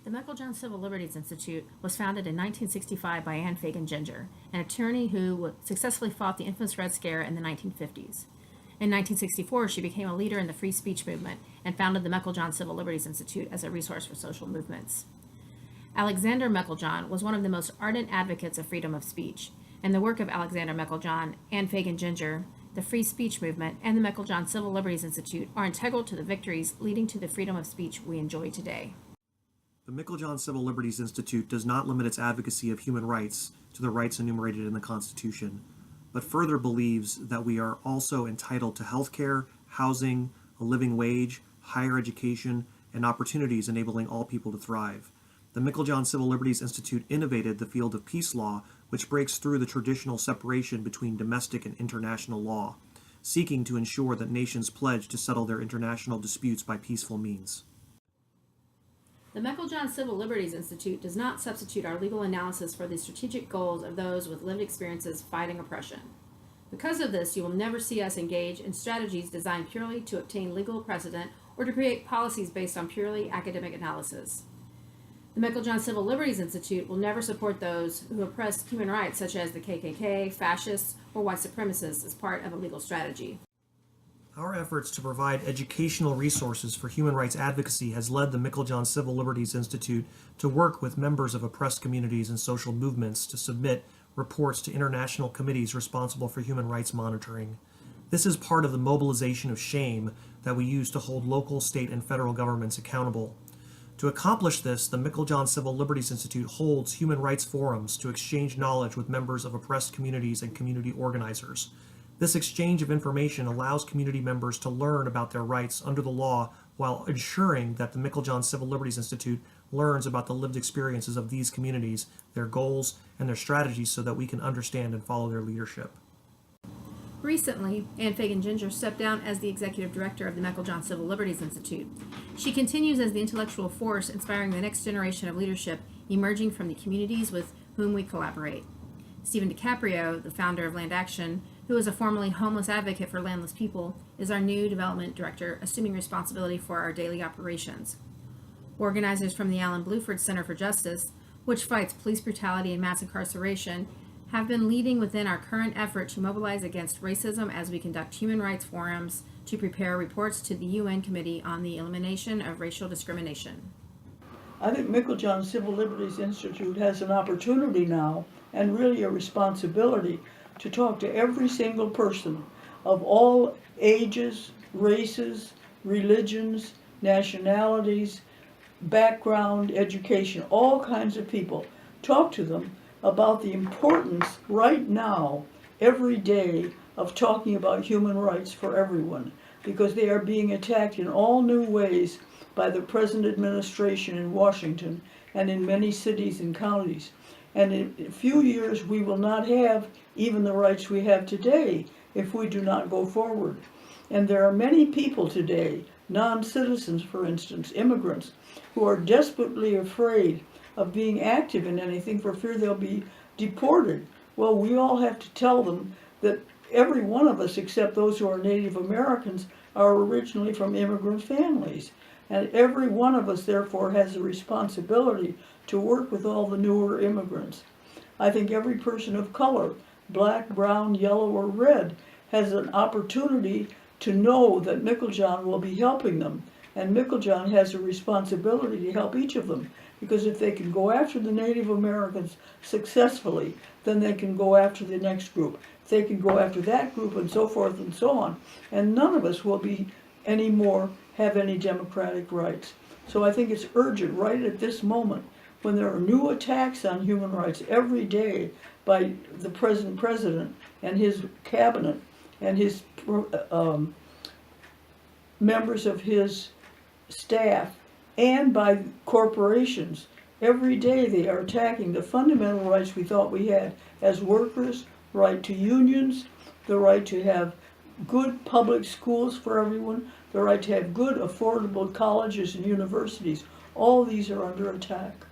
The Meiklejohn Civil Liberties Institute was founded in 1965 by Anne Fagan Ginger, an attorney who successfully fought the infamous Red Scare in the 1950s. In 1964, she became a leader in the free speech movement and founded the Meiklejohn Civil Liberties Institute as a resource for social movements. Alexander Meiklejohn was one of the most ardent advocates of freedom of speech, and the work of Alexander Meiklejohn, Anne Fagan Ginger, the free speech movement, and the Meiklejohn Civil Liberties Institute are integral to the victories leading to the freedom of speech we enjoy today. The Meiklejohn Civil Liberties Institute does not limit its advocacy of human rights to the rights enumerated in the Constitution, but further believes that we are also entitled to health care, housing, a living wage, higher education, and opportunities enabling all people to thrive. The Meiklejohn Civil Liberties Institute innovated the field of peace law, which breaks through the traditional separation between domestic and international law, seeking to ensure that nations pledge to settle their international disputes by peaceful means. The Meiklejohn Civil Liberties Institute does not substitute our legal analysis for the strategic goals of those with lived experiences fighting oppression. Because of this, you will never see us engage in strategies designed purely to obtain legal precedent or to create policies based on purely academic analysis. The Meiklejohn Civil Liberties Institute will never support those who oppress human rights, such as the KKK, fascists, or white supremacists, as part of a legal strategy. Our efforts to provide educational resources for human rights advocacy has led the Meiklejohn Civil Liberties Institute to work with members of oppressed communities and social movements to submit reports to international committees responsible for human rights monitoring. This is part of the mobilization of shame that we use to hold local, state, and federal governments accountable. To accomplish this, the Meiklejohn Civil Liberties Institute holds human rights forums to exchange knowledge with members of oppressed communities and community organizers. This exchange of information allows community members to learn about their rights under the law while ensuring that the Meiklejohn Civil Liberties Institute learns about the lived experiences of these communities, their goals, and their strategies so that we can understand and follow their leadership. Recently, Anne Fagan Ginger stepped down as the executive director of the Meiklejohn Civil Liberties Institute. She continues as the intellectual force inspiring the next generation of leadership emerging from the communities with whom we collaborate. Stephen DiCaprio, the founder of Land Action, who is a formerly homeless advocate for landless people, is our new development director, assuming responsibility for our daily operations. Organizers from the Alan Bluford Center for Justice, which fights police brutality and mass incarceration, have been leading within our current effort to mobilize against racism as we conduct human rights forums to prepare reports to the UN Committee on the Elimination of Racial Discrimination. I think Meiklejohn Civil Liberties Institute has an opportunity now, and really a responsibility, to talk to every single person of all ages, races, religions, nationalities, background, education, all kinds of people. Talk to them about the importance right now, every day, of talking about human rights for everyone, because they are being attacked in all new ways by the present administration in Washington and in many cities and counties. And in a few years, we will not have even the rights we have today if we do not go forward. And there are many people today, non-citizens, for instance, immigrants, who are desperately afraid of being active in anything for fear they'll be deported. Well, we all have to tell them that every one of us, except those who are Native Americans, are originally from immigrant families. And every one of us, therefore, has a responsibility to work with all the newer immigrants. I think every person of color, black, brown, yellow, or red, has an opportunity to know that Meiklejohn will be helping them. And Meiklejohn has a responsibility to help each of them, because if they can go after the Native Americans successfully, then they can go after the next group. If they can go after that group, and so forth and so on. And none of us will be anymore have any democratic rights. So I think it's urgent right at this moment, when there are new attacks on human rights every day by the present president and his cabinet and his members of his staff, and by corporations. Every day they are attacking the fundamental rights we thought we had as workers, right to unions, the right to have good public schools for everyone, the right to have good affordable colleges and universities. All these are under attack.